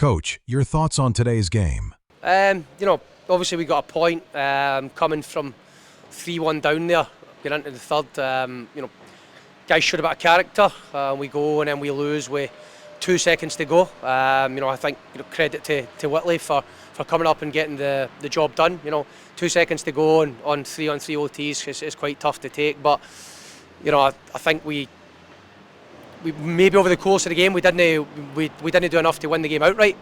Coach, your thoughts on today's game? Obviously we got a point coming from 3-1 down there, getting into the third. Guys showed a bit of character. We go and then we lose with 2 seconds to go. I think credit to Whitley for coming up and getting the job done. 2 seconds to go on 3-on-3 OTs is quite tough to take. But I think we maybe over the course of the game we didn't do enough to win the game outright.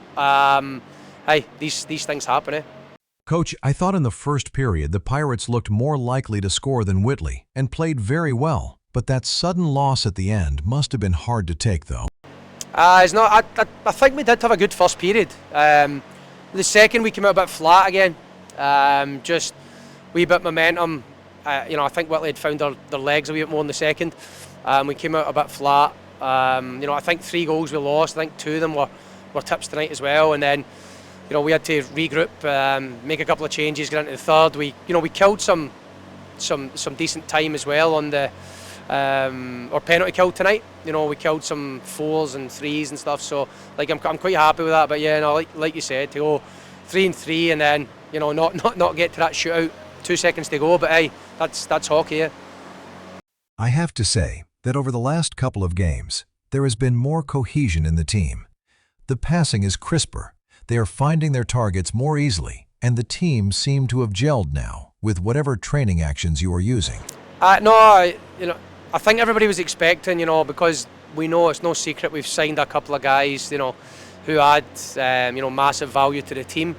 These things happen. Coach, I thought in the first period the Pirates looked more likely to score than Whitley and played very well. But that sudden loss at the end must have been hard to take, though. It's not. I think we did have a good first period. The second we came out a bit flat again. Just wee bit momentum. I think Whitley had found their legs a wee bit more in the second. We came out a bit flat. I think 3 goals we lost. I think 2 of them were tips tonight as well. And then, we had to regroup, make a couple of changes, get into the third. We killed some decent time as well on the our penalty kill tonight. We killed some 4s and 3s and stuff. So I'm quite happy with that. But yeah, like you said, to go 3-3 and then not get to that shootout 2 seconds to go. But hey, that's hockey. Yeah. I have to say that over the last couple of games, there has been more cohesion in the team. The passing is crisper, they are finding their targets more easily, and the team seem to have gelled now with whatever training actions you are using. I think everybody was expecting, because we know it's no secret we've signed a couple of guys, who add, massive value to the team.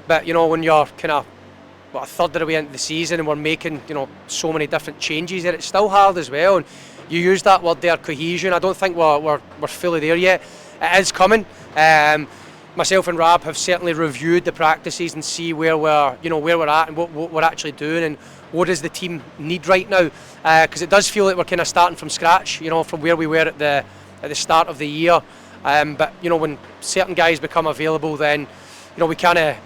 But, when you're kind of a third of the way into the season and we're making, so many different changes there, it's still hard as well. And you use that word there, cohesion. I don't think we're fully there yet. It is coming. Myself and Rab have certainly reviewed the practices and see where we're at and what we're actually doing and what does the team need right now. Because it does feel like we're kind of starting from scratch, from where we were at the start of the year. But when certain guys become available, then we kind of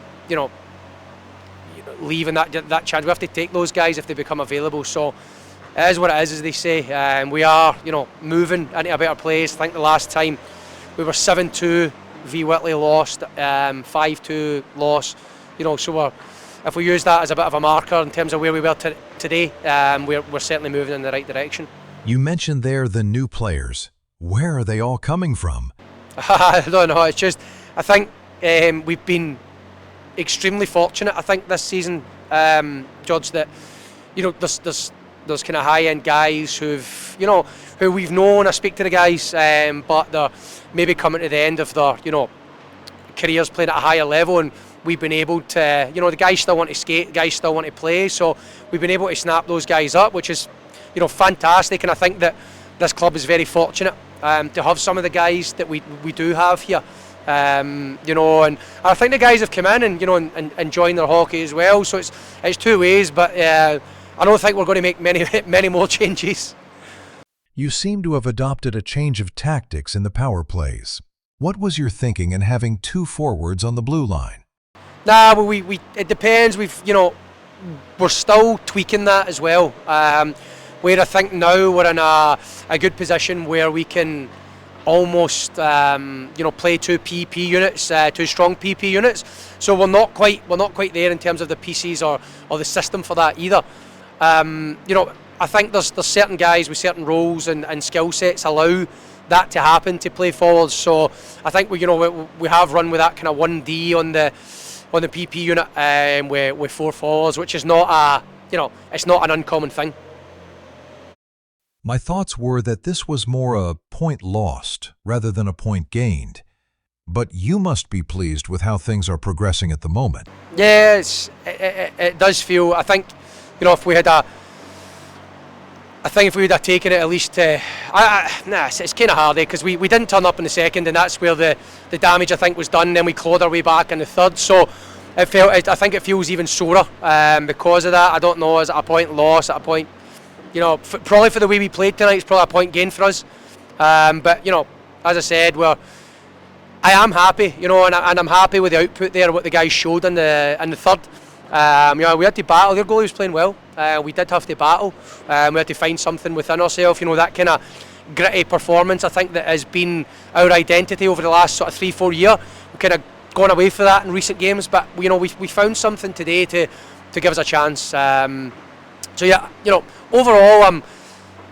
leave in that chance. We have to take those guys if they become available. So it is what it is, as they say. We are, moving into a better place. I think the last time we were 7-2 v Whitley lost, 5-2 loss. So if we use that as a bit of a marker in terms of where we were today, we're certainly moving in the right direction. You mentioned there the new players. Where are they all coming from? I don't know. It's just I think we've been extremely fortunate. I think this season, George, that there's kind of high-end guys who we've known. I speak to the guys, but they're maybe coming to the end of their careers playing at a higher level, and we've been able to the guys still want to skate, the guys still want to play, so we've been able to snap those guys up, which is fantastic. And I think that this club is very fortunate to have some of the guys that we do have here. And I think the guys have come in and enjoying their hockey as well. So it's two ways, but I don't think we're going to make many more changes. You seem to have adopted a change of tactics in the power plays. What was your thinking in having 2 forwards on the blue line? Nah, well, it depends. We're still tweaking that as well. Where I think now we're in a good position where we can almost play 2 PP units, 2 strong PP units. So we're not quite there in terms of the pieces or the system for that either. I think there's certain guys with certain roles and skill sets allow that to happen, to play forwards. So I think we have run with that kind of 1D on the PP unit with 4 forwards, which is not it's not an uncommon thing. My thoughts were that this was more a point lost rather than a point gained. But you must be pleased with how things are progressing at the moment. Yes, it does feel. I think if we had taken it at least to, it's kind of hard because we didn't turn up in the second, and that's where the damage I think was done. Then we clawed our way back in the third, so I think it feels even sorer because of that. I don't know, is it a point loss, at a point, probably for the way we played tonight, it's probably a point gain for us. But as I said, I am happy, and I'm happy with the output there, what the guys showed in the third. We had to battle. Their goalie was playing well. We did have to battle. We had to find something within ourselves, that kind of gritty performance. I think that has been our identity over the last sort of 3-4 years. We've kind of gone away from that in recent games, but we found something today to give us a chance. So yeah, overall,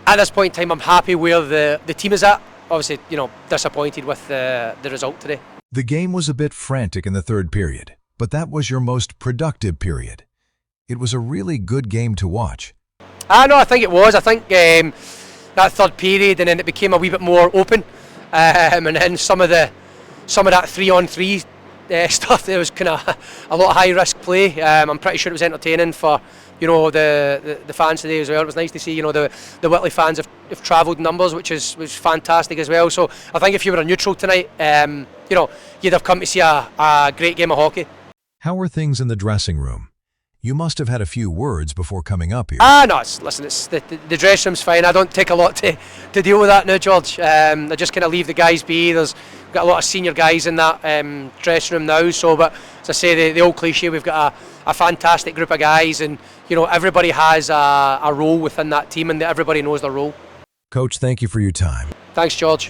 at this point in time, I'm happy where the team is at. Obviously, disappointed with the result today. The game was a bit frantic in the third period, but that was your most productive period. It was a really good game to watch. No, I think it was. I think that third period, and then it became a wee bit more open, and then some of that 3-on-3 stuff. There was kind of a lot of high risk play. I'm pretty sure it was entertaining for the fans today as well. It was nice to see the Whitley fans have travelled numbers, which was fantastic as well. So I think if you were a neutral tonight, you'd have come to see a great game of hockey. How were things in the dressing room? You must have had a few words before coming up here. No, listen, it's the dressing room's fine. I don't take a lot to deal with that now, George. I just kind of leave the guys be. We've got a lot of senior guys in that dressing room now. So, but as I say, the old cliche, we've got a fantastic group of guys, and everybody has a role within that team, and everybody knows their role. Coach, thank you for your time. Thanks, George.